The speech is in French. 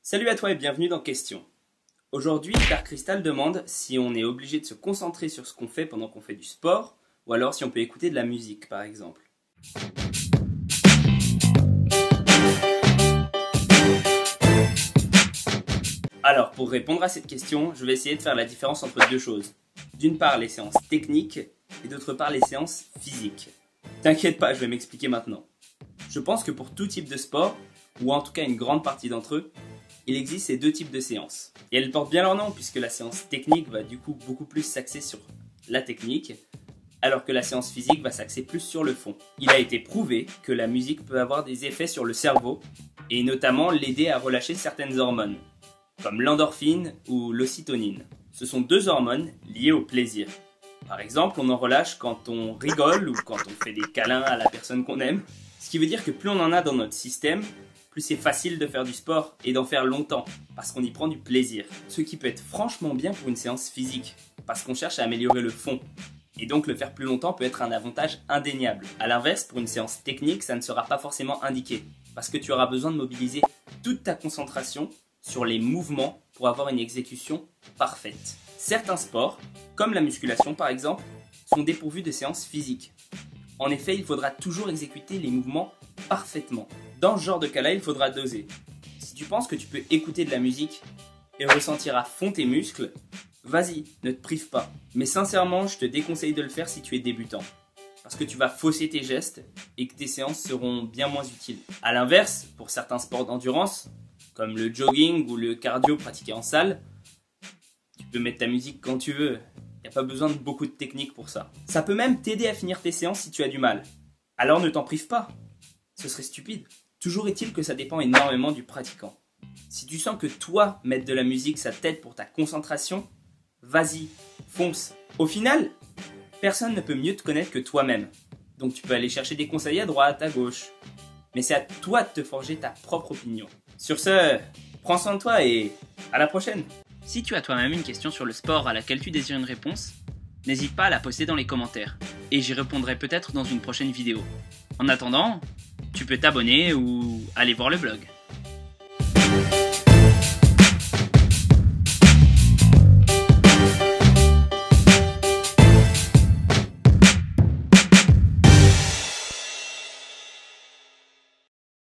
Salut à toi et bienvenue dans Question. Aujourd'hui, Dark Crystal demande si on est obligé de se concentrer sur ce qu'on fait pendant qu'on fait du sport, ou alors si on peut écouter de la musique par exemple. Alors, pour répondre à cette question, je vais essayer de faire la différence entre deux choses. D'une part, les séances techniques, et d'autre part, les séances physiques. T'inquiète pas, je vais m'expliquer maintenant. Je pense que pour tout type de sport, ou en tout cas une grande partie d'entre eux, il existe ces deux types de séances. Et elles portent bien leur nom, puisque la séance technique va du coup beaucoup plus s'axer sur la technique, alors que la séance physique va s'axer plus sur le fond. Il a été prouvé que la musique peut avoir des effets sur le cerveau, et notamment l'aider à relâcher certaines hormones, comme l'endorphine ou l'ocytonine. Ce sont deux hormones liées au plaisir. Par exemple, on en relâche quand on rigole ou quand on fait des câlins à la personne qu'on aime. Ce qui veut dire que plus on en a dans notre système, plus c'est facile de faire du sport et d'en faire longtemps, parce qu'on y prend du plaisir. Ce qui peut être franchement bien pour une séance physique, parce qu'on cherche à améliorer le fond. Et donc le faire plus longtemps peut être un avantage indéniable. A l'inverse, pour une séance technique, ça ne sera pas forcément indiqué, parce que tu auras besoin de mobiliser toute ta concentration sur les mouvements pour avoir une exécution parfaite. Certains sports, comme la musculation par exemple, sont dépourvus de séances physiques. En effet, il faudra toujours exécuter les mouvements parfaitement. Dans ce genre de cas-là, il faudra doser. Si tu penses que tu peux écouter de la musique et ressentir à fond tes muscles, vas-y, ne te prive pas. Mais sincèrement, je te déconseille de le faire si tu es débutant. Parce que tu vas fausser tes gestes et que tes séances seront bien moins utiles. A l'inverse, pour certains sports d'endurance, comme le jogging ou le cardio pratiqué en salle, tu peux mettre ta musique quand tu veux. Il n'y a pas besoin de beaucoup de technique pour ça. Ça peut même t'aider à finir tes séances si tu as du mal. Alors ne t'en prive pas. Ce serait stupide. Toujours est-il que ça dépend énormément du pratiquant. Si tu sens que toi, mettre de la musique, ça t'aide pour ta concentration, vas-y, fonce. Au final, personne ne peut mieux te connaître que toi-même. Donc tu peux aller chercher des conseils à droite, à gauche. Mais c'est à toi de te forger ta propre opinion. Sur ce, prends soin de toi et à la prochaine. Si tu as toi-même une question sur le sport à laquelle tu désires une réponse, n'hésite pas à la poster dans les commentaires, et j'y répondrai peut-être dans une prochaine vidéo. En attendant, tu peux t'abonner ou aller voir le blog.